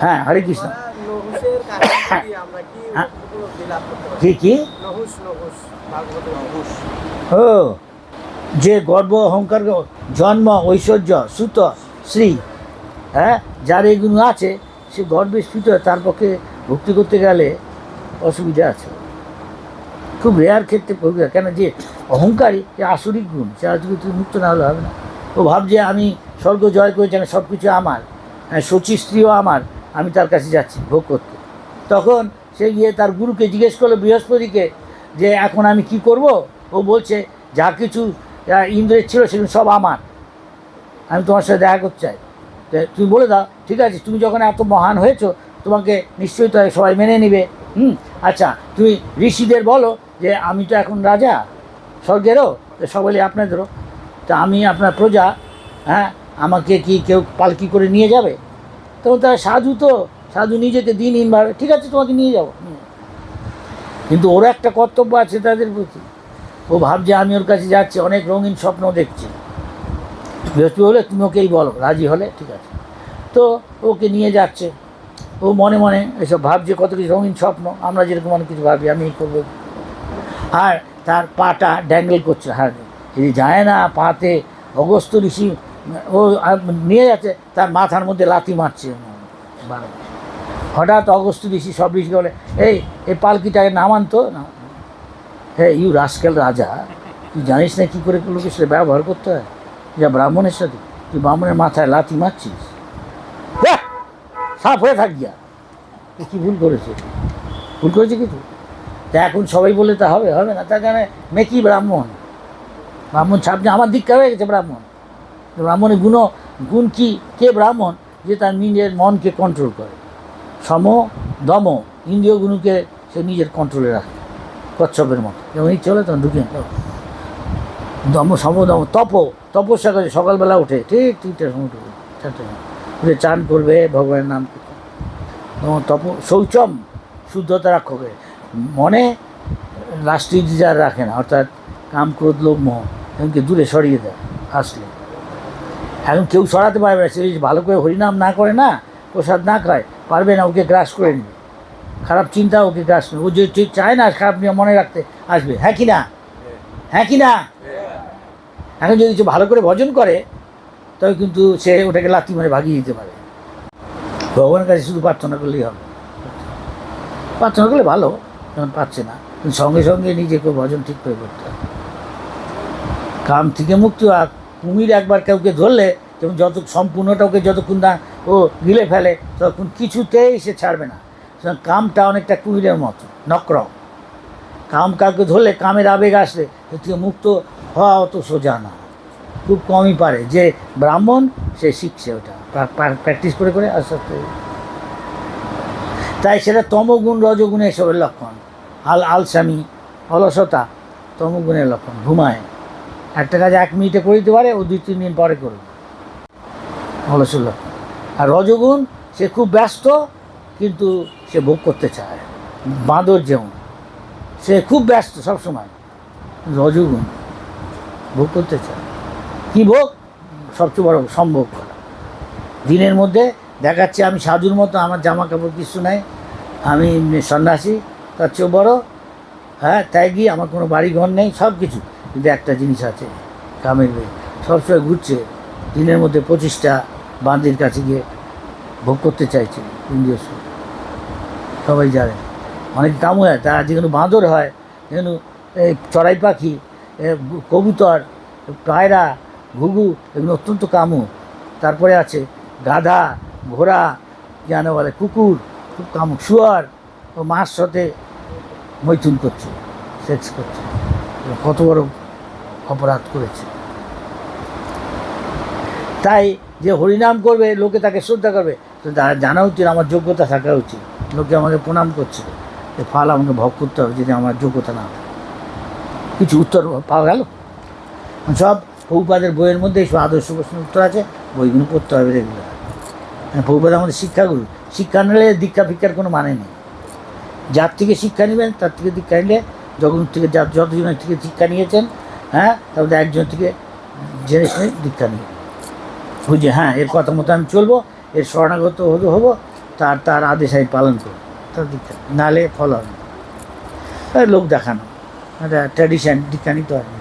হ্যাঁ, হরে কৃষ্ণ। নহুষের কাহিনী থেকে আমরা কি হ্যাঁ। উপলব্ধি লাভ করতে পারি? কি কি? নহুষ ভাগবতের নহুষ। ও, যে গর্ব অহংকার, জন্ম, ঐশ্বর্য, সুত, শ্রী, হ্যাঁ, যার এগুলো আছে, সে গর্বে স্ফীত, তার পক্ষে ভক্তি করতে গেলে অসুবিধা আছে। খুব রেয়ার ক্ষেত্রে প্রক্রিয়া, কেন যে অহংকারী, যে আসরিক গুণ, সে আজকে তুই মুক্ত না হলে হবে না। ও ভাবছে আমি স্বর্গ জয় করেছি, সব কিছু আমার, হ্যাঁ, শচী স্ত্রীও আমার, আমি তার কাছে যাচ্ছি ভোগ করতে। তখন সে গিয়ে তার গুরুকে জিজ্ঞেস করলো, বৃহস্পতিকে, যে এখন আমি কি করব? ও বলছে যা কিছু ইন্দ্রের ছিল সেগুলো সব আমার, আমি তোমার সাথে দেখা করতে চাই। তুমি বলে দাও, ঠিক আছে, তুমি যখন এত মহান হয়েছো, তোমাকে নিশ্চয়ই তো সবাই মেনে নেবে। আচ্ছা, তুমি ঋষিদের বলো যে আমি তো এখন রাজা স্বর্গেরও, সকলে আপনাদেরও, তা আমি আপনার প্রজা, হ্যাঁ, আমাকে কি কেউ পালকি করে নিয়ে যাবে? তখন তারা সাধু, তো সাধু নিজেকে দিনহীনভাবে, ঠিক আছে তোমাকে নিয়ে যাবো। কিন্তু ওর একটা কর্তব্য আছে তাদের প্রতি। ও ভাবছে আমি ওর কাছে যাচ্ছি, অনেক রঙিন স্বপ্ন দেখছি। বৃহস্পতি হলে তুমি ওকেই বলো, রাজি হলে ঠিক আছে। তো ওকে নিয়ে যাচ্ছে, ও মনে মনে এসব ভাবছে, কত কিছু রঙিন স্বপ্ন, আমরা যেরকম অনেক কিছু ভাবি, আমি এই করবো। আর তার পাটা ড্যাঙ্গেল করছে, হ্যাঁ, যদি যায় না পাতে, অগস্ত্য ঋষি ও নিয়ে যাচ্ছে, তার মাথার মধ্যে লাথি মারছে বারবার। হঠাৎ অগস্ত্য ঋষি সব ঋষি বলে, এই পালকিটাকে নামান তো না। হ্যাঁ, ইউ রাস্কেল রাজা, তুই জানিস না কী করে লোকের সাথে ব্যবহার করতে হয়, যা ব্রাহ্মণের সাথে, তুই ব্রাহ্মণের মাথায় লাথি মারছিস, সাফ হয়ে থাক গিয়া। কী ভুল করেছে? ভুল করেছে কিছু? তা এখন সবাই বলে তা হবে হবে না, তার কারণে মেকি ব্রাহ্মণ, ব্রাহ্মণ ছাপনে আমার দীক্ষা হয়ে গেছে ব্রাহ্মণ। ব্রাহ্মণের গুণ কি? কে ব্রাহ্মণ? যে তার নিজের মনকে কন্ট্রোল করে, সম দম ইন্দ্রিয়গুলোকে সে নিজের কন্ট্রোলে রাখে, কচ্ছপের মতো, যেমন ইচ্ছে হলে তখন ঢুকিয়ে দম, সমদম, তপস্যা করে, সকালবেলা উঠে ঠিক 3টার সময় উঠে, 4টার উঠে চান করবে, ভগবানের নাম শৌচম, শুদ্ধতা রাখবে, মনে রাষ্ট্রীয় ডিজার রাখে না, অর্থাৎ কাম, ক্রোধ, লোভ, মোহ এমনকি দূরে সরিয়ে দেয়। আসলে এখন কেউ সরাতে পারবে না, সে ভালো করে হরিনাম না করে না, প্রসাদ না খায়, পারবে না, ওকে গ্রাস করে নেবে, খারাপ চিন্তা ওকে গ্রাস নেবে। ও যে ঠিক চায় না খারাপ নিয়ে মনে রাখতে, আসবে, হ্যাঁ কি না, হ্যাঁ কি না। এখন যদি কিছু ভালো করে ভজন করে, তবে কিন্তু সে ওটাকে লাথি মারে ভাগিয়ে দিতে পারে। ভগবানের কাছে শুধু প্রার্থনা করলেই হবে, প্রার্থনা করলে ভালো, যখন পাচ্ছে না, কিন্তু সঙ্গে সঙ্গে নিজেকে ভজন ঠিক করে করতে হবে। কাম থেকে মুক্তি। আর কুমির একবার কাউকে ধরলে, যেমন সম্পূর্ণটা ওকে যতক্ষণ না ও গিলে ফেলে, ততক্ষণ কিছুতেই সে ছাড়বে না। কামটা অনেকটা কুমিরের মতো নক্রম। কাউকে ধরলে, কামের আবেগ আসলে এর থেকে মুক্ত হওয়া অত সোজা না, খুব কমই পারে। যে ব্রাহ্মণ সে শিখছে ওটা, প্র্যাকটিস করে করে আস্তে আস্তে। তাই সেটা তমগুণ, রজগুণ এসবের লক্ষণ। আলসামি, অলসতা তমগুণের লক্ষণ। ঘুমায়, একটা কাজ 1 মিনিটে করে দিতে পারে, ও 2-3 দিন পরে করবে, অলসের লক্ষণ। আর রজগুণ, সে খুব ব্যস্ত কিন্তু সে ভোগ করতে চায়, বাঁদর যেমন, সে খুব ব্যস্ত সবসময়, রজগুণ ভোগ করতে চায়। কী ভোগ? সবচেয়ে বড় সম্ভোগ করা। দিনের মধ্যে দেখাচ্ছে আমি সাধুর মতো, আমার জামা কাপড় কিছু নাই, আমি সন্ন্যাসী, তার চেয়েও বড়, হ্যাঁ, তাই গিয়ে আমার কোনো বাড়ি ঘর নেই, সব কিছু, কিন্তু একটা জিনিস আছে, কামের বেগ, সবসময় ঘুরছে। দিনের মধ্যে 25টা বাঁধির কাছে গিয়ে ভোগ করতে চাইছে ইন্দ্রিয় সুখ। সবাই জানে, অনেক কামু হয়, তারা যেগুলো বাঁদর হয়, যেগুলো চড়াই পাখি, কবুতর, পায়রা, ঘুঘু, এগুলো অত্যন্ত কামু। তারপরে আছে গাধা, ঘোড়া, জানো বলে কুকুর, খুব কামুক। শুয়ার, ও মার সাথে মৈথুন করছে, সেক্স করছে, কত বড় অপরাধ করেছে। তাই যে হরিনাম করবে, লোকে তাকে শ্রদ্ধা করবে, তো তার জানা উচিত আমার যোগ্যতা থাকা উচিত, লোকে আমাকে প্রণাম করছে, এ ফল আমাকে ভোগ করতে হবে যদি আমার যোগ্যতা না হয়। কিছু উত্তর পাওয়া গেল? সব প্রভুপাদের বইয়ের মধ্যে এইসব আদর্শ প্রশ্নের উত্তর আছে, বইগুলো পড়তে হবে রেগুলার। প্রভুপাদ আমাদের শিক্ষাগুরু, শিক্ষা নিলে দীক্ষা ফিক্ষার কোনো মানে নেই। যার থেকে শিক্ষা নেবেন তার থেকে দীক্ষা নিলে, যখন থেকে যতজনের থেকে শিক্ষা নিয়েছেন, হ্যাঁ, তারপরে একজন থেকে জেনে শুনে দীক্ষা নিয়ে বুঝে, হ্যাঁ, এর কথা মতো আমি চলবো, এর শরণাগত হবো, তার তার আদেশ আমি পালন করব, তার দিকটা নাহলে ফলো হবে না। লোক দেখানো, একটা ট্র্যাডিশন দীক্ষা নিতে হয় না।